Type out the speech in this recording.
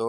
2